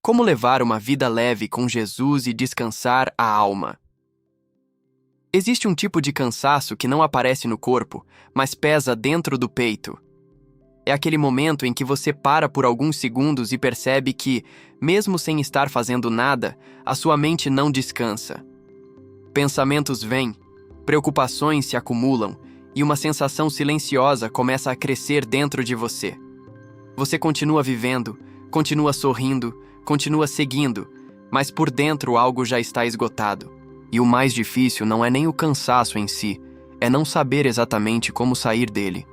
Como levar uma vida leve com Jesus e descansar a alma? Existe um tipo de cansaço que não aparece no corpo, mas pesa dentro do peito. É aquele momento em que você para por alguns segundos e percebe que, mesmo sem estar fazendo nada, a sua mente não descansa. Pensamentos vêm, preocupações se acumulam e uma sensação silenciosa começa a crescer dentro de você. Você continua vivendo, continua sorrindo, continua seguindo, mas por dentro algo já está esgotado. E o mais difícil não é nem o cansaço em si, é não saber exatamente como sair dele.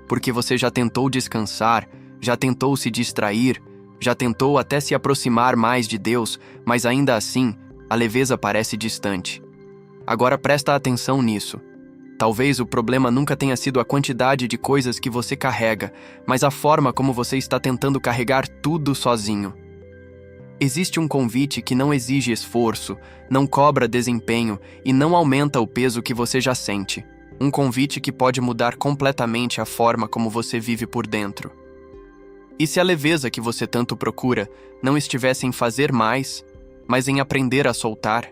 Porque você já tentou descansar, já tentou se distrair, já tentou até se aproximar mais de Deus, mas ainda assim, a leveza parece distante. Agora presta atenção nisso. Talvez o problema nunca tenha sido a quantidade de coisas que você carrega, mas a forma como você está tentando carregar tudo sozinho. Existe um convite que não exige esforço, não cobra desempenho e não aumenta o peso que você já sente. Um convite que pode mudar completamente a forma como você vive por dentro. E se a leveza que você tanto procura não estivesse em fazer mais, mas em aprender a soltar?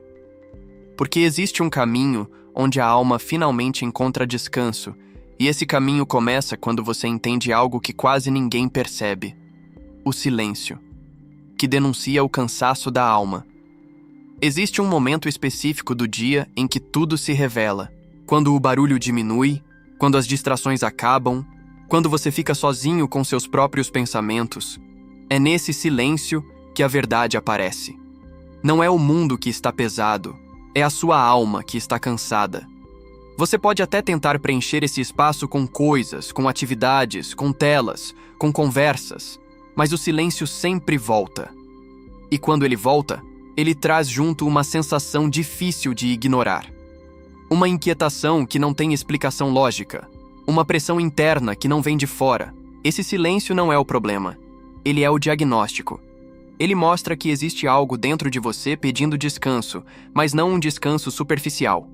Porque existe um caminho onde a alma finalmente encontra descanso, e esse caminho começa quando você entende algo que quase ninguém percebe: o silêncio, que denuncia o cansaço da alma. Existe um momento específico do dia em que tudo se revela. Quando o barulho diminui, quando as distrações acabam, quando você fica sozinho com seus próprios pensamentos. É nesse silêncio que a verdade aparece. Não é o mundo que está pesado, é a sua alma que está cansada. Você pode até tentar preencher esse espaço com coisas, com atividades, com telas, com conversas, mas o silêncio sempre volta. E quando ele volta, ele traz junto uma sensação difícil de ignorar. Uma inquietação que não tem explicação lógica. Uma pressão interna que não vem de fora. Esse silêncio não é o problema. Ele é o diagnóstico. Ele mostra que existe algo dentro de você pedindo descanso, mas não um descanso superficial.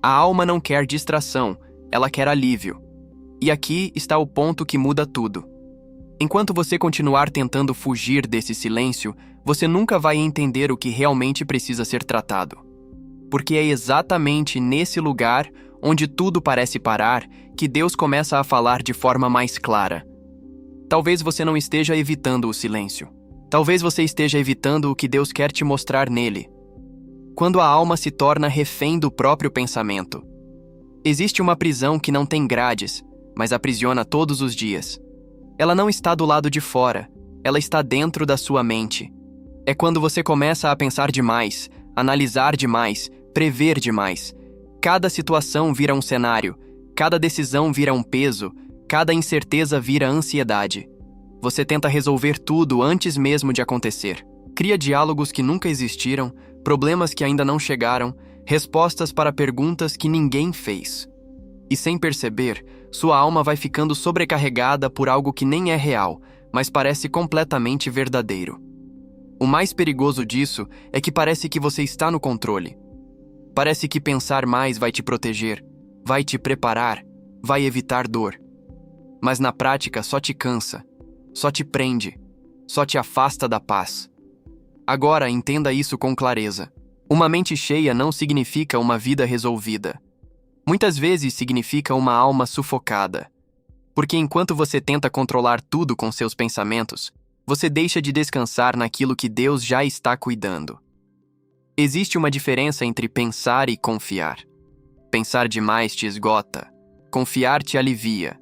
A alma não quer distração, ela quer alívio. E aqui está o ponto que muda tudo. Enquanto você continuar tentando fugir desse silêncio, você nunca vai entender o que realmente precisa ser tratado. Porque é exatamente nesse lugar, onde tudo parece parar, que Deus começa a falar de forma mais clara. Talvez você não esteja evitando o silêncio. Talvez você esteja evitando o que Deus quer te mostrar nele. Quando a alma se torna refém do próprio pensamento. Existe uma prisão que não tem grades, mas aprisiona todos os dias. Ela não está do lado de fora, ela está dentro da sua mente. É quando você começa a pensar demais, analisar demais, prever demais. Cada situação vira um cenário, cada decisão vira um peso, cada incerteza vira ansiedade. Você tenta resolver tudo antes mesmo de acontecer. Cria diálogos que nunca existiram, problemas que ainda não chegaram, respostas para perguntas que ninguém fez. E sem perceber, sua alma vai ficando sobrecarregada por algo que nem é real, mas parece completamente verdadeiro. O mais perigoso disso é que parece que você está no controle. Parece que pensar mais vai te proteger, vai te preparar, vai evitar dor. Mas na prática só te cansa, só te prende, só te afasta da paz. Agora entenda isso com clareza. Uma mente cheia não significa uma vida resolvida. Muitas vezes significa uma alma sufocada. Porque enquanto você tenta controlar tudo com seus pensamentos, você deixa de descansar naquilo que Deus já está cuidando. Existe uma diferença entre pensar e confiar. Pensar demais te esgota, confiar te alivia.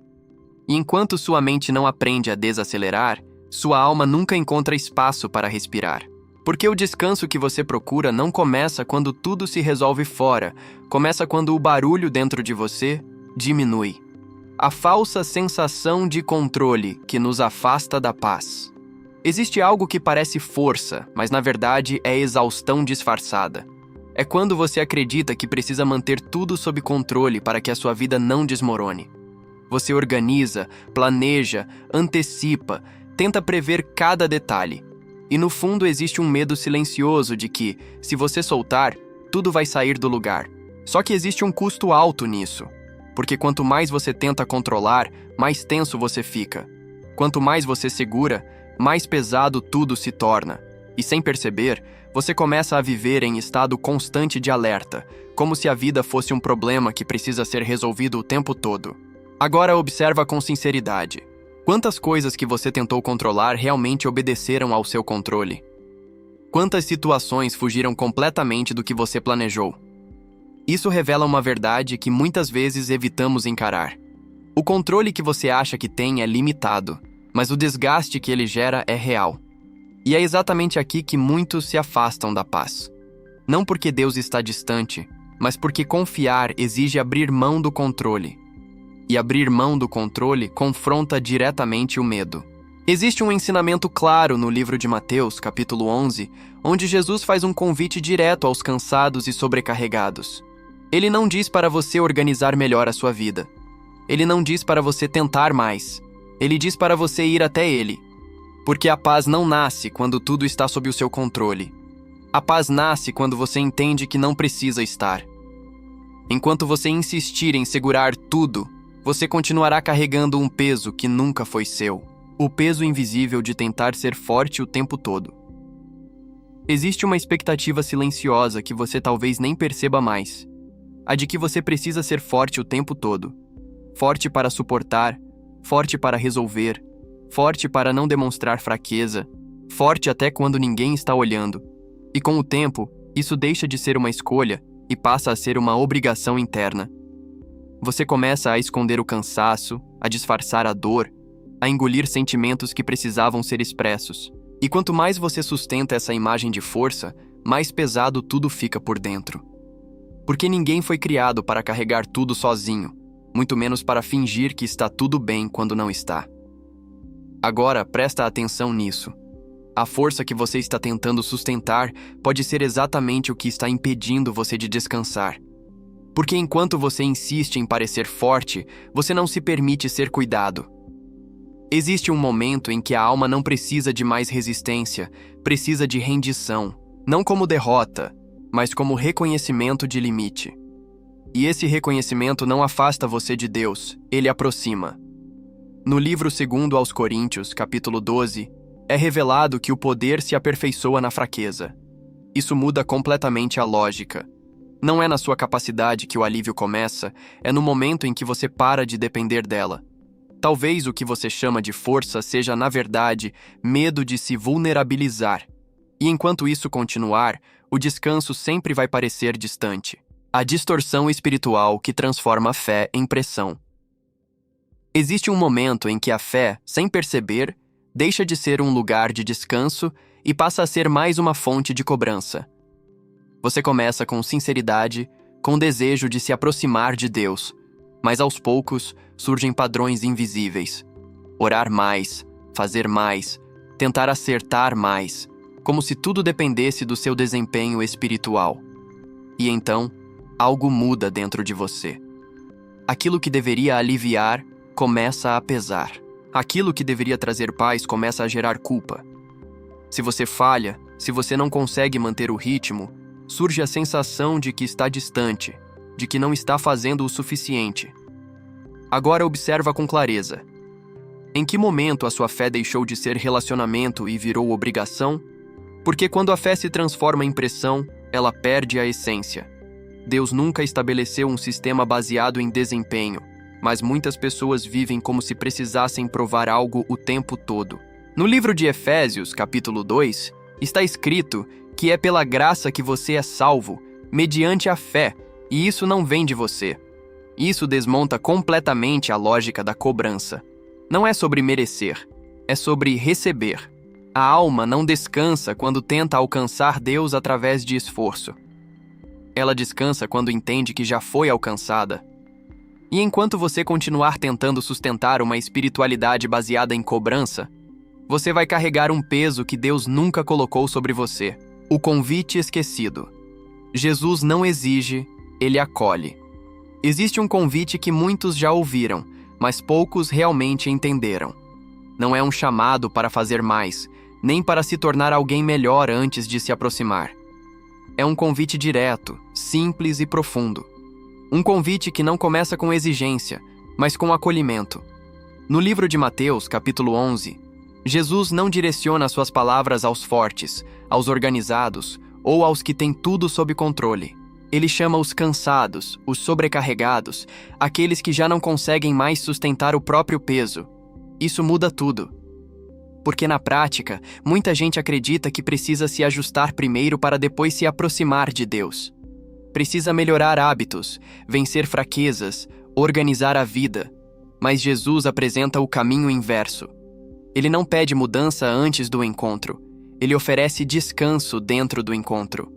E enquanto sua mente não aprende a desacelerar, sua alma nunca encontra espaço para respirar. Porque o descanso que você procura não começa quando tudo se resolve fora, começa quando o barulho dentro de você diminui. A falsa sensação de controle que nos afasta da paz. Existe algo que parece força, mas na verdade é exaustão disfarçada. É quando você acredita que precisa manter tudo sob controle para que a sua vida não desmorone. Você organiza, planeja, antecipa, tenta prever cada detalhe. E no fundo existe um medo silencioso de que, se você soltar, tudo vai sair do lugar. Só que existe um custo alto nisso. Porque quanto mais você tenta controlar, mais tenso você fica. Quanto mais você segura, mais pesado tudo se torna. E sem perceber, você começa a viver em estado constante de alerta, como se a vida fosse um problema que precisa ser resolvido o tempo todo. Agora observa com sinceridade. Quantas coisas que você tentou controlar realmente obedeceram ao seu controle? Quantas situações fugiram completamente do que você planejou? Isso revela uma verdade que muitas vezes evitamos encarar. O controle que você acha que tem é limitado, mas o desgaste que ele gera é real. E é exatamente aqui que muitos se afastam da paz. Não porque Deus está distante, mas porque confiar exige abrir mão do controle. E abrir mão do controle confronta diretamente o medo. Existe um ensinamento claro no livro de Mateus, capítulo 11, onde Jesus faz um convite direto aos cansados e sobrecarregados. Ele não diz para você organizar melhor a sua vida. Ele não diz para você tentar mais. Ele diz para você ir até Ele. Porque a paz não nasce quando tudo está sob o seu controle. A paz nasce quando você entende que não precisa estar. Enquanto você insistir em segurar tudo, você continuará carregando um peso que nunca foi seu. O peso invisível de tentar ser forte o tempo todo. Existe uma expectativa silenciosa que você talvez nem perceba mais. A de que você precisa ser forte o tempo todo. Forte para suportar, forte para resolver, forte para não demonstrar fraqueza, forte até quando ninguém está olhando. E com o tempo, isso deixa de ser uma escolha e passa a ser uma obrigação interna. Você começa a esconder o cansaço, a disfarçar a dor, a engolir sentimentos que precisavam ser expressos. E quanto mais você sustenta essa imagem de força, mais pesado tudo fica por dentro. Porque ninguém foi criado para carregar tudo sozinho, muito menos para fingir que está tudo bem quando não está. Agora, presta atenção nisso. A força que você está tentando sustentar pode ser exatamente o que está impedindo você de descansar. Porque enquanto você insiste em parecer forte, você não se permite ser cuidado. Existe um momento em que a alma não precisa de mais resistência, precisa de rendição, não como derrota, mas como reconhecimento de limite. E esse reconhecimento não afasta você de Deus, ele aproxima. No livro 2 aos Coríntios, capítulo 12, é revelado que o poder se aperfeiçoa na fraqueza. Isso muda completamente a lógica. Não é na sua capacidade que o alívio começa, é no momento em que você para de depender dela. Talvez o que você chama de força seja, na verdade, medo de se vulnerabilizar. E enquanto isso continuar, o descanso sempre vai parecer distante. A distorção espiritual que transforma a fé em pressão. Existe um momento em que a fé, sem perceber, deixa de ser um lugar de descanso e passa a ser mais uma fonte de cobrança. Você começa com sinceridade, com desejo de se aproximar de Deus, mas aos poucos surgem padrões invisíveis. Orar mais, fazer mais, tentar acertar mais, como se tudo dependesse do seu desempenho espiritual. E então, algo muda dentro de você. Aquilo que deveria aliviar começa a pesar. Aquilo que deveria trazer paz começa a gerar culpa. Se você falha, se você não consegue manter o ritmo, surge a sensação de que está distante, de que não está fazendo o suficiente. Agora observa com clareza. Em que momento a sua fé deixou de ser relacionamento e virou obrigação? Porque quando a fé se transforma em pressão, ela perde a essência. Deus nunca estabeleceu um sistema baseado em desempenho, mas muitas pessoas vivem como se precisassem provar algo o tempo todo. No livro de Efésios, capítulo 2, está escrito que é pela graça que você é salvo, mediante a fé, e isso não vem de você. Isso desmonta completamente a lógica da cobrança. Não é sobre merecer, é sobre receber. A alma não descansa quando tenta alcançar Deus através de esforço. Ela descansa quando entende que já foi alcançada. E enquanto você continuar tentando sustentar uma espiritualidade baseada em cobrança, você vai carregar um peso que Deus nunca colocou sobre você. O convite esquecido. Jesus não exige, ele acolhe. Existe um convite que muitos já ouviram, mas poucos realmente entenderam. Não é um chamado para fazer mais, nem para se tornar alguém melhor antes de se aproximar. É um convite direto, simples e profundo. Um convite que não começa com exigência, mas com acolhimento. No livro de Mateus, capítulo 11, Jesus não direciona suas palavras aos fortes, aos organizados ou aos que têm tudo sob controle. Ele chama os cansados, os sobrecarregados, aqueles que já não conseguem mais sustentar o próprio peso. Isso muda tudo. Porque na prática, muita gente acredita que precisa se ajustar primeiro para depois se aproximar de Deus. Precisa melhorar hábitos, vencer fraquezas, organizar a vida. Mas Jesus apresenta o caminho inverso. Ele não pede mudança antes do encontro. Ele oferece descanso dentro do encontro.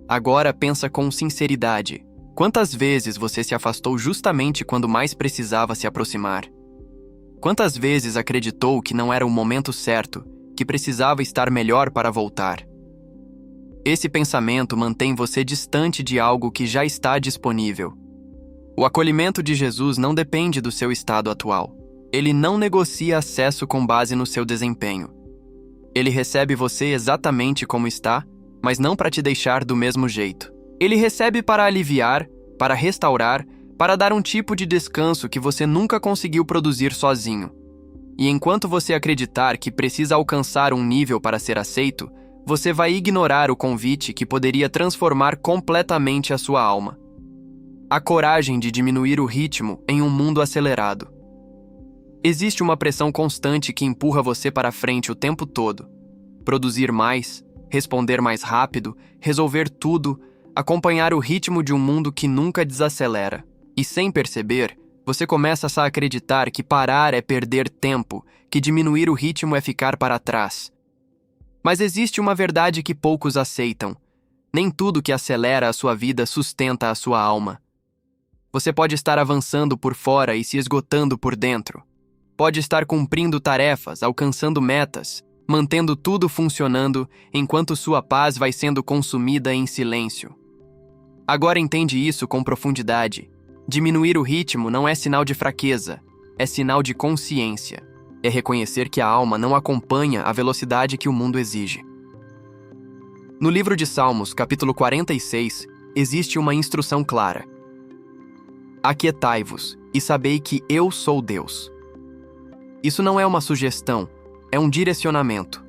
Agora pensa com sinceridade. Quantas vezes você se afastou justamente quando mais precisava se aproximar? Quantas vezes acreditou que não era o momento certo, que precisava estar melhor para voltar? Esse pensamento mantém você distante de algo que já está disponível. O acolhimento de Jesus não depende do seu estado atual. Ele não negocia acesso com base no seu desempenho. Ele recebe você exatamente como está, mas não para te deixar do mesmo jeito. Ele recebe para aliviar, para restaurar, para dar um tipo de descanso que você nunca conseguiu produzir sozinho. E enquanto você acreditar que precisa alcançar um nível para ser aceito, você vai ignorar o convite que poderia transformar completamente a sua alma. A coragem de diminuir o ritmo em um mundo acelerado. Existe uma pressão constante que empurra você para frente o tempo todo. Produzir mais, responder mais rápido, resolver tudo, acompanhar o ritmo de um mundo que nunca desacelera. E sem perceber, você começa a acreditar que parar é perder tempo, que diminuir o ritmo é ficar para trás. Mas existe uma verdade que poucos aceitam. Nem tudo que acelera a sua vida sustenta a sua alma. Você pode estar avançando por fora e se esgotando por dentro. Pode estar cumprindo tarefas, alcançando metas, mantendo tudo funcionando, enquanto sua paz vai sendo consumida em silêncio. Agora entende isso com profundidade. Diminuir o ritmo não é sinal de fraqueza, é sinal de consciência. É reconhecer que a alma não acompanha a velocidade que o mundo exige. No livro de Salmos, capítulo 46, existe uma instrução clara. Aquietai-vos e sabei que eu sou Deus. Isso não é uma sugestão, é um direcionamento.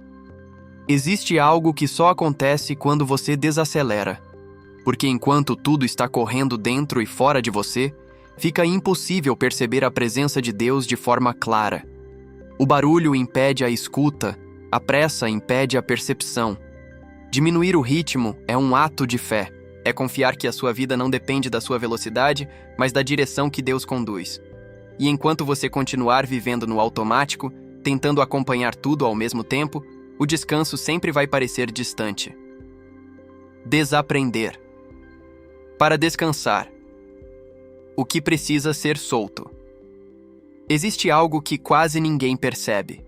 Existe algo que só acontece quando você desacelera. Porque enquanto tudo está correndo dentro e fora de você, fica impossível perceber a presença de Deus de forma clara. O barulho impede a escuta, a pressa impede a percepção. Diminuir o ritmo é um ato de fé. É confiar que a sua vida não depende da sua velocidade, mas da direção que Deus conduz. E enquanto você continuar vivendo no automático, tentando acompanhar tudo ao mesmo tempo, o descanso sempre vai parecer distante. Desaprender. Para descansar. O que precisa ser solto. Existe algo que quase ninguém percebe.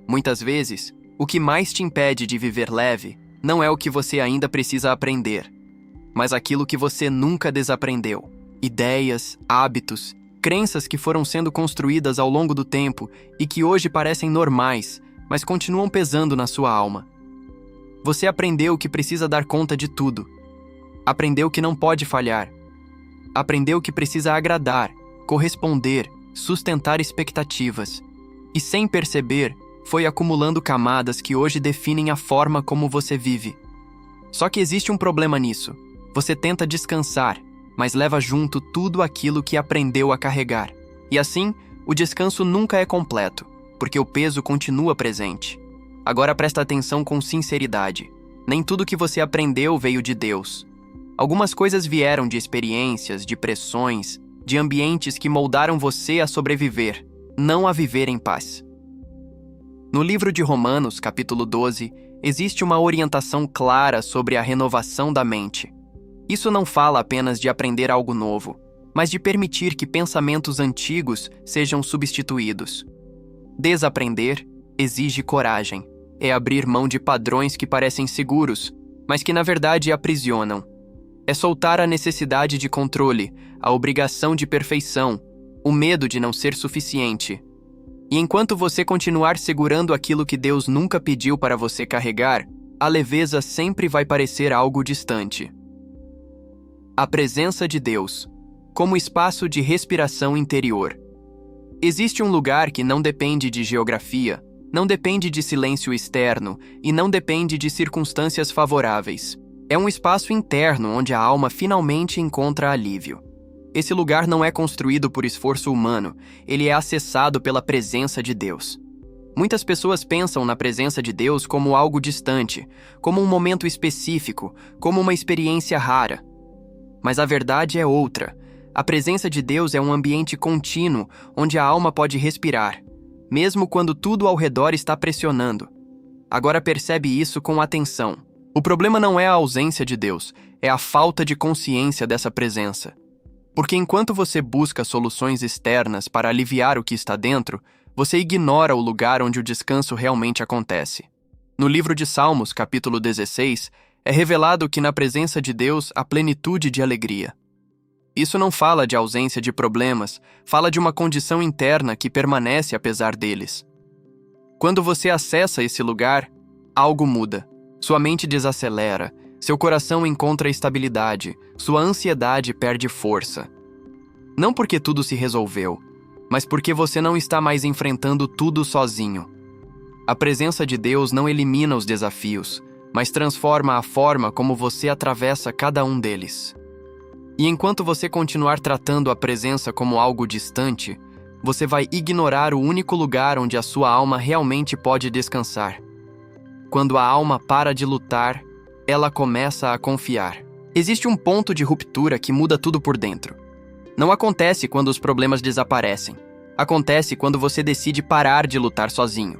Muitas vezes, o que mais te impede de viver leve não é o que você ainda precisa aprender, mas aquilo que você nunca desaprendeu. Ideias, hábitos, crenças que foram sendo construídas ao longo do tempo e que hoje parecem normais, mas continuam pesando na sua alma. Você aprendeu que precisa dar conta de tudo. Aprendeu que não pode falhar. Aprendeu que precisa agradar, corresponder, sustentar expectativas. E sem perceber, foi acumulando camadas que hoje definem a forma como você vive. Só que existe um problema nisso. Você tenta descansar, mas leva junto tudo aquilo que aprendeu a carregar. E assim, o descanso nunca é completo, porque o peso continua presente. Agora presta atenção com sinceridade. Nem tudo que você aprendeu veio de Deus. Algumas coisas vieram de experiências, de pressões, de ambientes que moldaram você a sobreviver, não a viver em paz. No livro de Romanos, capítulo 12, existe uma orientação clara sobre a renovação da mente. Isso não fala apenas de aprender algo novo, mas de permitir que pensamentos antigos sejam substituídos. Desaprender exige coragem. É abrir mão de padrões que parecem seguros, mas que na verdade aprisionam. É soltar a necessidade de controle, a obrigação de perfeição, o medo de não ser suficiente. E enquanto você continuar segurando aquilo que Deus nunca pediu para você carregar, a leveza sempre vai parecer algo distante. A presença de Deus, como espaço de respiração interior. Existe um lugar que não depende de geografia, Não depende de silêncio externo e não depende de circunstâncias favoráveis. É um espaço interno onde a alma finalmente encontra alívio. Esse lugar não é construído por esforço humano, ele é acessado pela presença de Deus. Muitas pessoas pensam na presença de Deus como algo distante, como um momento específico, como uma experiência rara. Mas a verdade é outra. A presença de Deus é um ambiente contínuo onde a alma pode respirar, mesmo quando tudo ao redor está pressionando. Agora percebe isso com atenção. O problema não é a ausência de Deus, é a falta de consciência dessa presença. Porque enquanto você busca soluções externas para aliviar o que está dentro, você ignora o lugar onde o descanso realmente acontece. No livro de Salmos, capítulo 16, é revelado que na presença de Deus há plenitude de alegria. Isso não fala de ausência de problemas, fala de uma condição interna que permanece apesar deles. Quando você acessa esse lugar, algo muda. Sua mente desacelera, seu coração encontra estabilidade, sua ansiedade perde força. Não porque tudo se resolveu, mas porque você não está mais enfrentando tudo sozinho. A presença de Deus não elimina os desafios, mas transforma a forma como você atravessa cada um deles. E enquanto você continuar tratando a presença como algo distante, você vai ignorar o único lugar onde a sua alma realmente pode descansar. Quando a alma para de lutar, ela começa a confiar. Existe um ponto de ruptura que muda tudo por dentro. Não acontece quando os problemas desaparecem. Acontece quando você decide parar de lutar sozinho.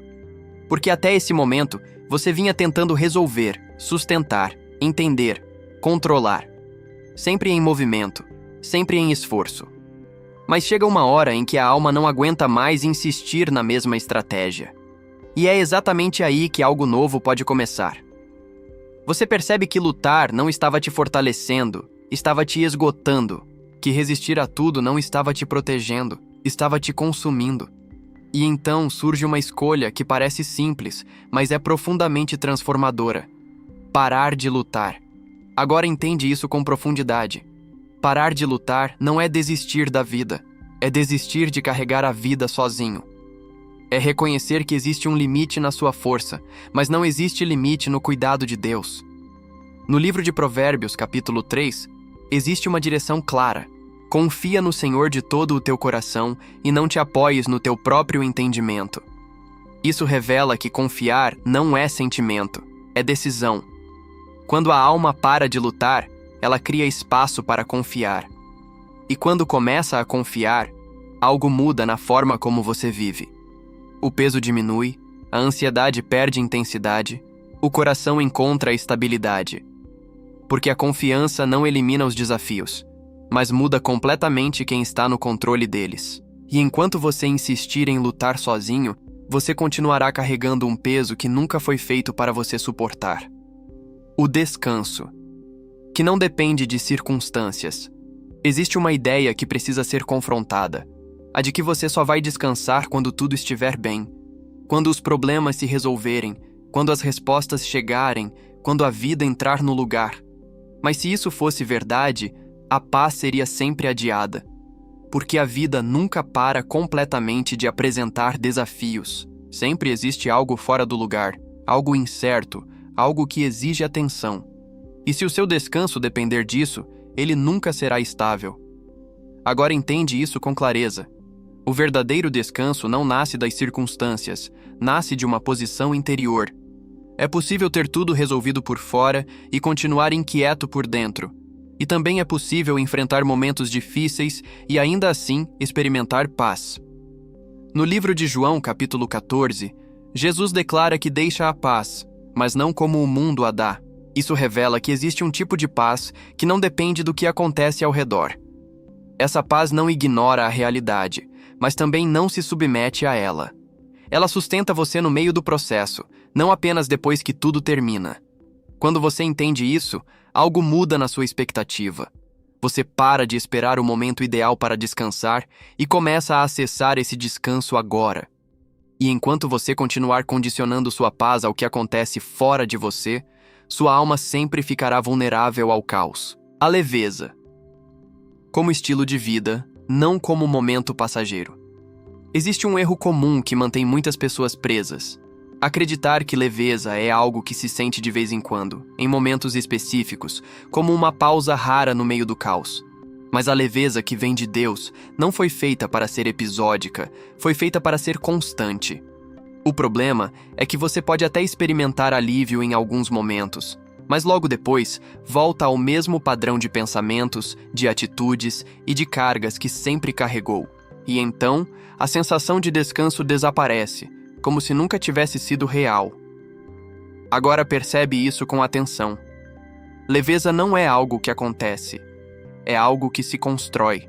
Porque até esse momento, você vinha tentando resolver, sustentar, entender, controlar. Sempre em movimento, sempre em esforço. Mas chega uma hora em que a alma não aguenta mais insistir na mesma estratégia. E é exatamente aí que algo novo pode começar. Você percebe que lutar não estava te fortalecendo, estava te esgotando, que resistir a tudo não estava te protegendo, estava te consumindo. E então surge uma escolha que parece simples, mas é profundamente transformadora. Parar de lutar. Agora entende isso com profundidade. Parar de lutar não é desistir da vida, é desistir de carregar a vida sozinho. É reconhecer que existe um limite na sua força, mas não existe limite no cuidado de Deus. No livro de Provérbios, capítulo 3, existe uma direção clara. Confia no Senhor de todo o teu coração e não te apoies no teu próprio entendimento. Isso revela que confiar não é sentimento, é decisão. Quando a alma para de lutar, ela cria espaço para confiar. E quando começa a confiar, algo muda na forma como você vive. O peso diminui, a ansiedade perde intensidade, o coração encontra estabilidade. Porque a confiança não elimina os desafios, mas muda completamente quem está no controle deles. E enquanto você insistir em lutar sozinho, você continuará carregando um peso que nunca foi feito para você suportar. O descanso, que não depende de circunstâncias. Existe uma ideia que precisa ser confrontada, a de que você só vai descansar quando tudo estiver bem, quando os problemas se resolverem, quando as respostas chegarem, quando a vida entrar no lugar. Mas se isso fosse verdade, a paz seria sempre adiada, porque a vida nunca para completamente de apresentar desafios. Sempre existe algo fora do lugar, algo incerto, algo que exige atenção. E se o seu descanso depender disso, ele nunca será estável. Agora entende isso com clareza. O verdadeiro descanso não nasce das circunstâncias, nasce de uma posição interior. É possível ter tudo resolvido por fora e continuar inquieto por dentro. E também é possível enfrentar momentos difíceis e ainda assim experimentar paz. No livro de João, capítulo 14, Jesus declara que deixa a paz, mas não como o mundo a dá. Isso revela que existe um tipo de paz que não depende do que acontece ao redor. Essa paz não ignora a realidade, mas também não se submete a ela. Ela sustenta você no meio do processo, não apenas depois que tudo termina. Quando você entende isso, algo muda na sua expectativa. Você para de esperar o momento ideal para descansar e começa a acessar esse descanso agora. E enquanto você continuar condicionando sua paz ao que acontece fora de você, sua alma sempre ficará vulnerável ao caos. A leveza. Como estilo de vida, não como momento passageiro. Existe um erro comum que mantém muitas pessoas presas. Acreditar que leveza é algo que se sente de vez em quando, em momentos específicos, como uma pausa rara no meio do caos. Mas a leveza que vem de Deus não foi feita para ser episódica, foi feita para ser constante. O problema é que você pode até experimentar alívio em alguns momentos, mas logo depois volta ao mesmo padrão de pensamentos, de atitudes e de cargas que sempre carregou. E então, a sensação de descanso desaparece, como se nunca tivesse sido real. Agora percebe isso com atenção. Leveza não é algo que acontece, é algo que se constrói.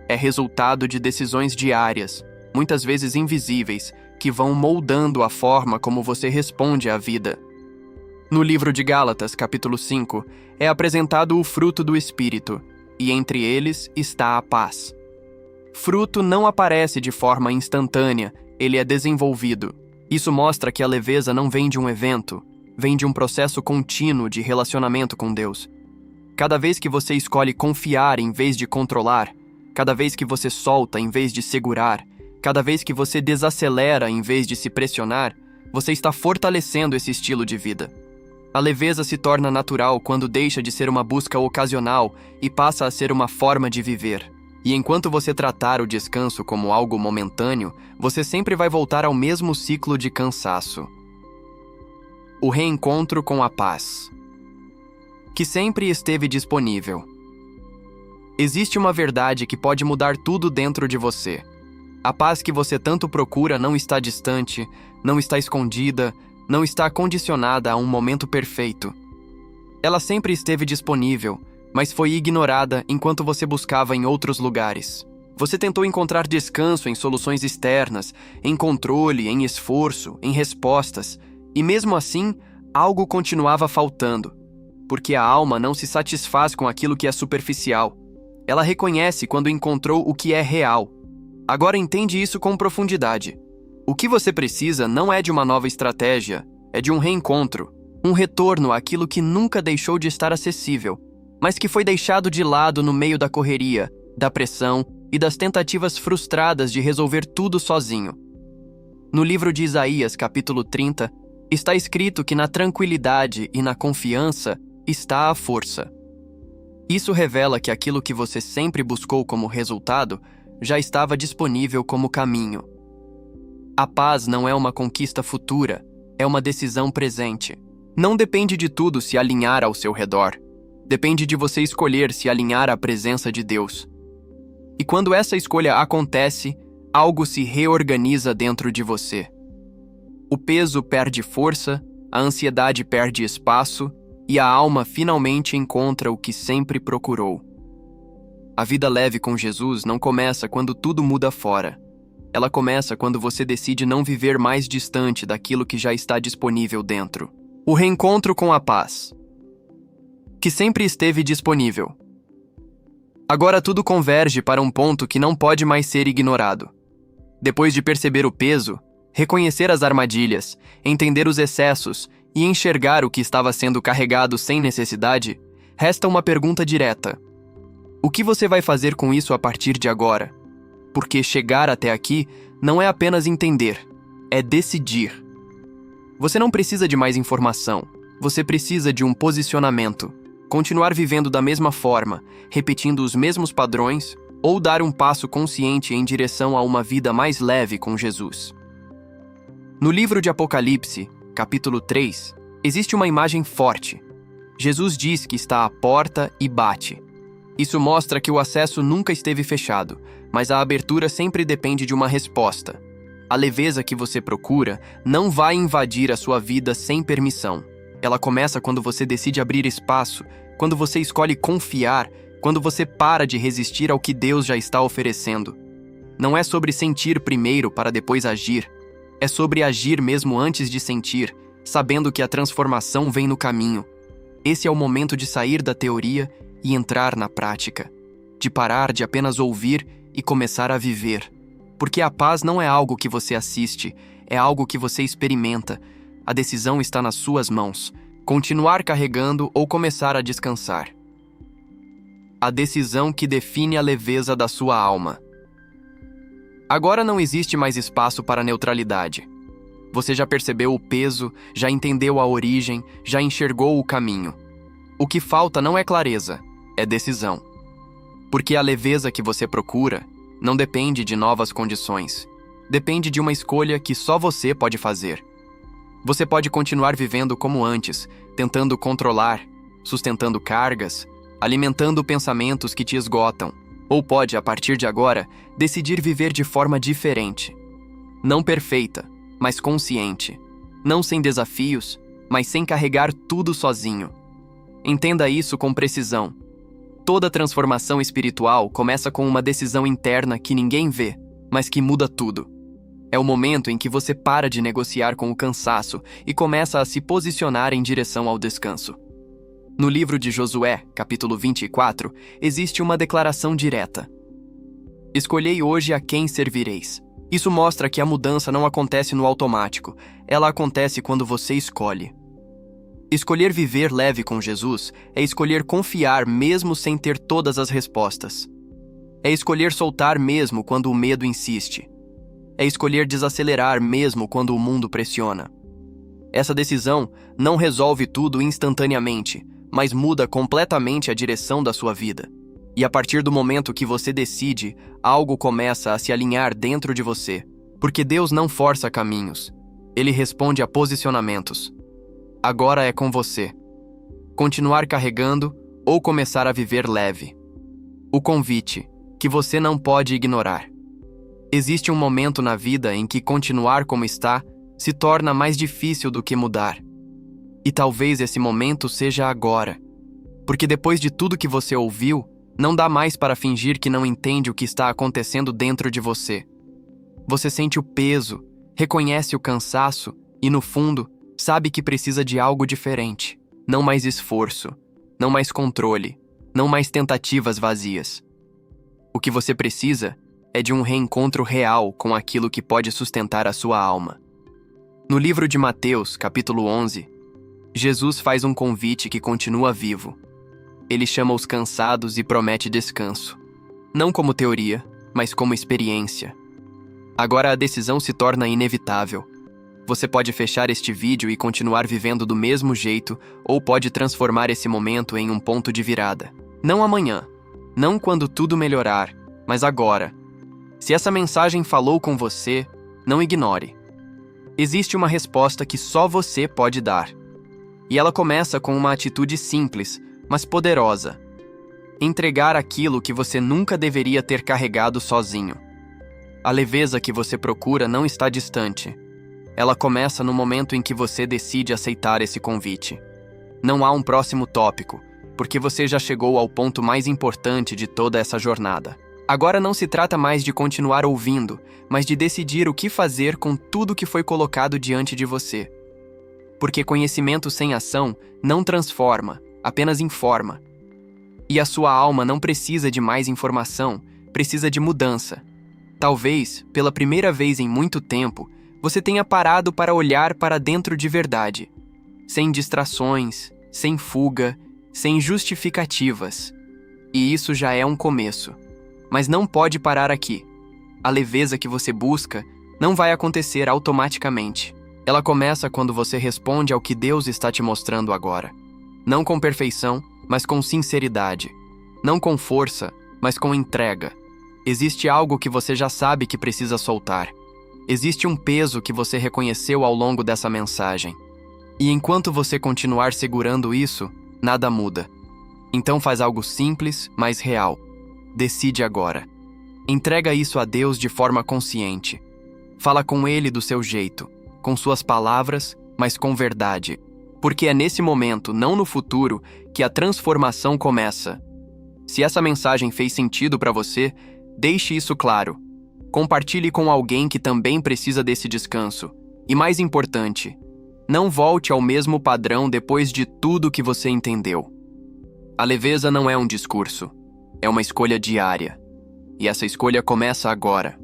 É resultado de decisões diárias, muitas vezes invisíveis, que vão moldando a forma como você responde à vida. No livro de Gálatas, capítulo 5, é apresentado o fruto do Espírito, e entre eles está a paz. Fruto não aparece de forma instantânea, ele é desenvolvido. Isso mostra que a leveza não vem de um evento, vem de um processo contínuo de relacionamento com Deus. Cada vez que você escolhe confiar em vez de controlar, cada vez que você solta em vez de segurar, cada vez que você desacelera em vez de se pressionar, você está fortalecendo esse estilo de vida. A leveza se torna natural quando deixa de ser uma busca ocasional e passa a ser uma forma de viver. E enquanto você tratar o descanso como algo momentâneo, você sempre vai voltar ao mesmo ciclo de cansaço. O reencontro com a paz, que sempre esteve disponível. Existe uma verdade que pode mudar tudo dentro de você. A paz que você tanto procura não está distante, não está escondida, não está condicionada a um momento perfeito. Ela sempre esteve disponível, mas foi ignorada enquanto você buscava em outros lugares. Você tentou encontrar descanso em soluções externas, em controle, em esforço, em respostas, e mesmo assim, algo continuava faltando, porque a alma não se satisfaz com aquilo que é superficial. Ela reconhece quando encontrou o que é real. Agora entende isso com profundidade. O que você precisa não é de uma nova estratégia, é de um reencontro, um retorno àquilo que nunca deixou de estar acessível, mas que foi deixado de lado no meio da correria, da pressão e das tentativas frustradas de resolver tudo sozinho. No livro de Isaías, capítulo 30, está escrito que na tranquilidade e na confiança está a força. Isso revela que aquilo que você sempre buscou como resultado já estava disponível como caminho. A paz não é uma conquista futura, é uma decisão presente. Não depende de tudo se alinhar ao seu redor. Depende de você escolher se alinhar à presença de Deus. E quando essa escolha acontece, algo se reorganiza dentro de você. O peso perde força, a ansiedade perde espaço e a alma finalmente encontra o que sempre procurou. A vida leve com Jesus não começa quando tudo muda fora. Ela começa quando você decide não viver mais distante daquilo que já está disponível dentro. O reencontro com a paz, que sempre esteve disponível. Agora tudo converge para um ponto que não pode mais ser ignorado. Depois de perceber o peso, reconhecer as armadilhas, entender os excessos e enxergar o que estava sendo carregado sem necessidade, resta uma pergunta direta. O que você vai fazer com isso a partir de agora? Porque chegar até aqui não é apenas entender, é decidir. Você não precisa de mais informação, você precisa de um posicionamento. Continuar vivendo da mesma forma, repetindo os mesmos padrões, ou dar um passo consciente em direção a uma vida mais leve com Jesus. No livro de Apocalipse, capítulo 3, existe uma imagem forte. Jesus diz que está à porta e bate. Isso mostra que o acesso nunca esteve fechado, mas a abertura sempre depende de uma resposta. A leveza que você procura não vai invadir a sua vida sem permissão. Ela começa quando você decide abrir espaço, quando você escolhe confiar, quando você para de resistir ao que Deus já está oferecendo. Não é sobre sentir primeiro para depois agir. É sobre agir mesmo antes de sentir, sabendo que a transformação vem no caminho. Esse é o momento de sair da teoria e entrar na prática, de parar de apenas ouvir e começar a viver. Porque a paz não é algo que você assiste, é algo que você experimenta. A decisão está nas suas mãos. Continuar carregando ou começar a descansar. A decisão que define a leveza da sua alma. Agora não existe mais espaço para neutralidade. Você já percebeu o peso, já entendeu a origem, já enxergou o caminho. O que falta não é clareza, é decisão. Porque a leveza que você procura não depende de novas condições. Depende de uma escolha que só você pode fazer. Você pode continuar vivendo como antes, tentando controlar, sustentando cargas, alimentando pensamentos que te esgotam. Ou pode, a partir de agora, decidir viver de forma diferente. Não perfeita, mas consciente. Não sem desafios, mas sem carregar tudo sozinho. Entenda isso com precisão. Toda transformação espiritual começa com uma decisão interna que ninguém vê, mas que muda tudo. É o momento em que você para de negociar com o cansaço e começa a se posicionar em direção ao descanso. No livro de Josué, capítulo 24, existe uma declaração direta. Escolhei hoje a quem servireis. Isso mostra que a mudança não acontece no automático, ela acontece quando você escolhe. Escolher viver leve com Jesus é escolher confiar mesmo sem ter todas as respostas. É escolher soltar mesmo quando o medo insiste. É escolher desacelerar mesmo quando o mundo pressiona. Essa decisão não resolve tudo instantaneamente, mas muda completamente a direção da sua vida. E a partir do momento que você decide, algo começa a se alinhar dentro de você. Porque Deus não força caminhos. Ele responde a posicionamentos. Agora é com você. Continuar carregando ou começar a viver leve. O convite, que você não pode ignorar. Existe um momento na vida em que continuar como está se torna mais difícil do que mudar. E talvez esse momento seja agora. Porque depois de tudo que você ouviu, não dá mais para fingir que não entende o que está acontecendo dentro de você. Você sente o peso, reconhece o cansaço e, no fundo, sabe que precisa de algo diferente. Não mais esforço, não mais controle, não mais tentativas vazias. O que você precisa é de um reencontro real com aquilo que pode sustentar a sua alma. No livro de Mateus, capítulo 11, Jesus faz um convite que continua vivo. Ele chama os cansados e promete descanso. Não como teoria, mas como experiência. Agora a decisão se torna inevitável. Você pode fechar este vídeo e continuar vivendo do mesmo jeito, ou pode transformar esse momento em um ponto de virada. Não amanhã, não quando tudo melhorar, mas agora. Se essa mensagem falou com você, não ignore. Existe uma resposta que só você pode dar. E ela começa com uma atitude simples, mas poderosa. Entregar aquilo que você nunca deveria ter carregado sozinho. A leveza que você procura não está distante. Ela começa no momento em que você decide aceitar esse convite. Não há um próximo tópico, porque você já chegou ao ponto mais importante de toda essa jornada. Agora não se trata mais de continuar ouvindo, mas de decidir o que fazer com tudo que foi colocado diante de você. Porque conhecimento sem ação não transforma, apenas informa. E a sua alma não precisa de mais informação, precisa de mudança. Talvez, pela primeira vez em muito tempo, você tenha parado para olhar para dentro de verdade. Sem distrações, sem fuga, sem justificativas. E isso já é um começo. Mas não pode parar aqui. A leveza que você busca não vai acontecer automaticamente. Ela começa quando você responde ao que Deus está te mostrando agora. Não com perfeição, mas com sinceridade. Não com força, mas com entrega. Existe algo que você já sabe que precisa soltar. Existe um peso que você reconheceu ao longo dessa mensagem. E enquanto você continuar segurando isso, nada muda. Então faz algo simples, mas real. Decide agora. Entrega isso a Deus de forma consciente. Fala com Ele do seu jeito, com suas palavras, mas com verdade. Porque é nesse momento, não no futuro, que a transformação começa. Se essa mensagem fez sentido para você, deixe isso claro. Compartilhe com alguém que também precisa desse descanso. E mais importante, não volte ao mesmo padrão depois de tudo que você entendeu. A leveza não é um discurso, é uma escolha diária. E essa escolha começa agora.